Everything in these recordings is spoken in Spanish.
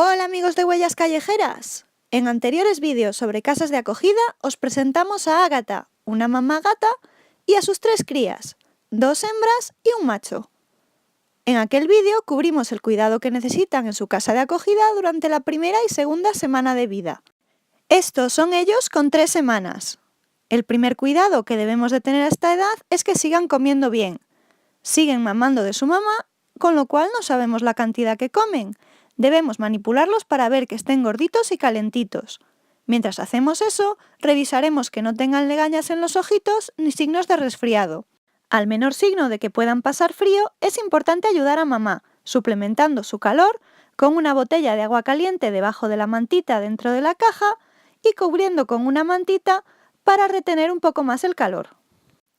Hola amigos de Huellas Callejeras. En anteriores vídeos sobre casas de acogida os presentamos a Ágata, una mamá gata, y a sus 3 crías, 2 hembras y un macho. En aquel vídeo cubrimos el cuidado que necesitan en su casa de acogida durante la primera y segunda semana de vida. Estos son ellos con 3 semanas. El primer cuidado que debemos de tener a esta edad es que sigan comiendo bien. Siguen mamando de su mamá, con lo cual no sabemos la cantidad que comen. Debemos manipularlos para ver que estén gorditos y calentitos. Mientras hacemos eso, revisaremos que no tengan legañas en los ojitos ni signos de resfriado. Al menor signo de que puedan pasar frío, es importante ayudar a mamá, suplementando su calor con una botella de agua caliente debajo de la mantita dentro de la caja y cubriendo con una mantita para retener un poco más el calor.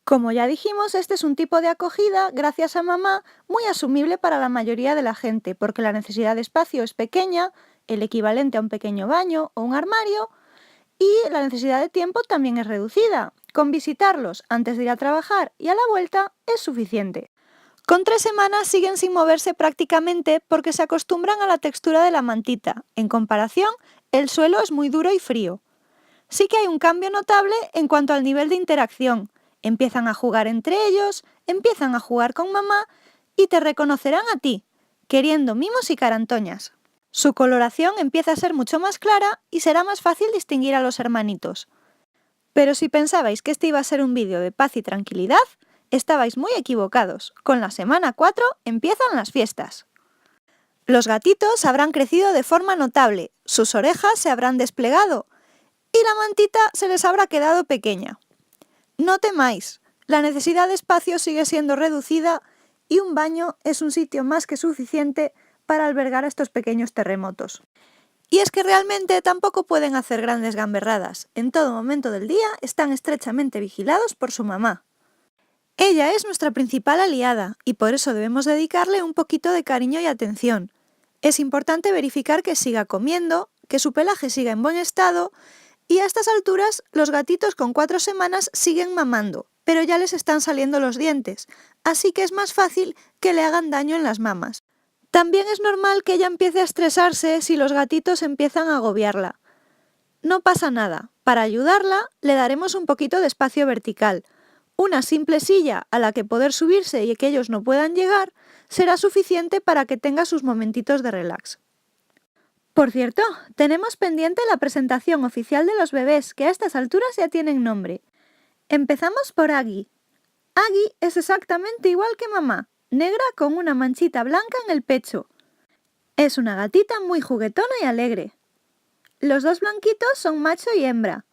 Como ya dijimos, este es un tipo de acogida, gracias a mamá, muy asumible para la mayoría de la gente, porque la necesidad de espacio es pequeña, el equivalente a un pequeño baño o un armario, y la necesidad de tiempo también es reducida. Con visitarlos antes de ir a trabajar y a la vuelta es suficiente. Con 3 semanas siguen sin moverse prácticamente porque se acostumbran a la textura de la mantita. En comparación, el suelo es muy duro y frío. Sí que hay un cambio notable en cuanto al nivel de interacción. Empiezan a jugar entre ellos, empiezan a jugar con mamá y te reconocerán a ti, queriendo mimos y carantoñas. Su coloración empieza a ser mucho más clara y será más fácil distinguir a los hermanitos. Pero si pensabais que este iba a ser un vídeo de paz y tranquilidad, estabais muy equivocados. Con la semana 4 empiezan las fiestas. Los gatitos habrán crecido de forma notable, sus orejas se habrán desplegado y la mantita se les habrá quedado pequeña. No temáis, la necesidad de espacio sigue siendo reducida y un baño es un sitio más que suficiente para albergar estos pequeños terremotos. Y es que realmente tampoco pueden hacer grandes gamberradas. En todo momento del día están estrechamente vigilados por su mamá. Ella es nuestra principal aliada y por eso debemos dedicarle un poquito de cariño y atención. Es importante verificar que siga comiendo, que su pelaje siga en buen estado. Y a estas alturas, los gatitos con 4 semanas siguen mamando, pero ya les están saliendo los dientes, así que es más fácil que le hagan daño en las mamas. También es normal que ella empiece a estresarse si los gatitos empiezan a agobiarla. No pasa nada, para ayudarla le daremos un poquito de espacio vertical. Una simple silla a la que poder subirse y que ellos no puedan llegar será suficiente para que tenga sus momentitos de relax. Por cierto, tenemos pendiente la presentación oficial de los bebés, que a estas alturas ya tienen nombre. Empezamos por Aggie. Aggie es exactamente igual que mamá, negra con una manchita blanca en el pecho. Es una gatita muy juguetona y alegre. Los 2 blanquitos son macho y hembra.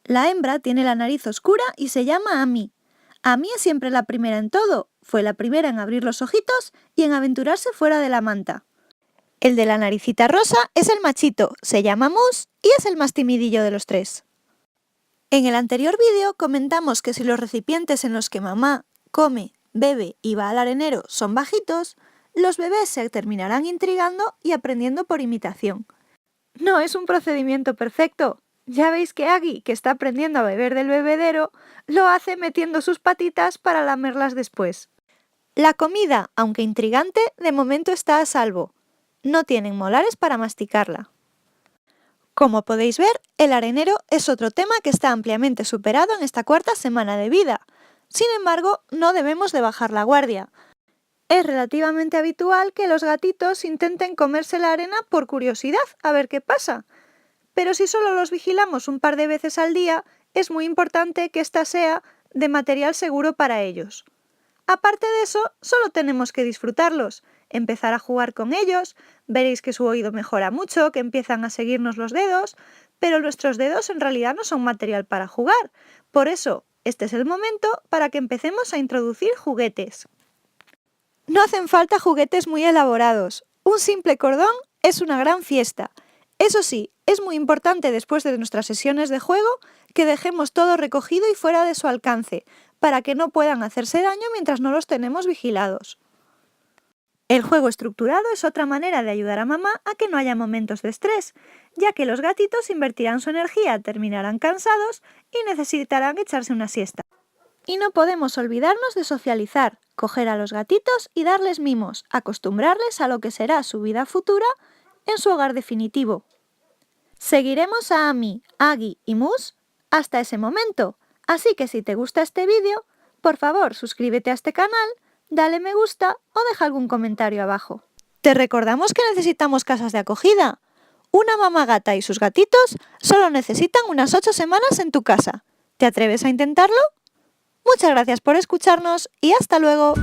La hembra tiene la nariz oscura y se llama Amy. Amy es siempre la primera en todo, fue la primera en abrir los ojitos y en aventurarse fuera de la manta. El de la naricita rosa es el machito, se llama Mus y es el más timidillo de los 3. En el anterior vídeo comentamos que si los recipientes en los que mamá come, bebe y va al arenero son bajitos, los bebés se terminarán intrigando y aprendiendo por imitación. No es un procedimiento perfecto. Ya veis que Aggie, que está aprendiendo a beber del bebedero, lo hace metiendo sus patitas para lamerlas después. La comida, aunque intrigante, de momento está a salvo. No tienen molares para masticarla. Como podéis ver, el arenero es otro tema que está ampliamente superado en esta 4ª semana de vida. Sin embargo, no debemos de bajar la guardia. Es relativamente habitual que los gatitos intenten comerse la arena por curiosidad, a ver qué pasa. Pero si solo los vigilamos un par de veces al día, es muy importante que ésta sea de material seguro para ellos. Aparte de eso, solo tenemos que disfrutarlos, empezar a jugar con ellos, veréis que su oído mejora mucho, que empiezan a seguirnos los dedos, pero nuestros dedos en realidad no son material para jugar. Por eso, este es el momento para que empecemos a introducir juguetes. No hacen falta juguetes muy elaborados. Un simple cordón es una gran fiesta. Eso sí, es muy importante después de nuestras sesiones de juego que dejemos todo recogido y fuera de su alcance, para que no puedan hacerse daño mientras no los tenemos vigilados. El juego estructurado es otra manera de ayudar a mamá a que no haya momentos de estrés, ya que los gatitos invertirán su energía, terminarán cansados y necesitarán echarse una siesta. Y no podemos olvidarnos de socializar, coger a los gatitos y darles mimos, acostumbrarles a lo que será su vida futura en su hogar definitivo. Seguiremos a Ami, Aggie y Mus hasta ese momento, así que si te gusta este vídeo, por favor suscríbete a este canal, dale me gusta o deja algún comentario abajo. Te recordamos que necesitamos casas de acogida. Una mamá gata y sus gatitos solo necesitan unas 8 semanas en tu casa. ¿Te atreves a intentarlo? Muchas gracias por escucharnos y hasta luego.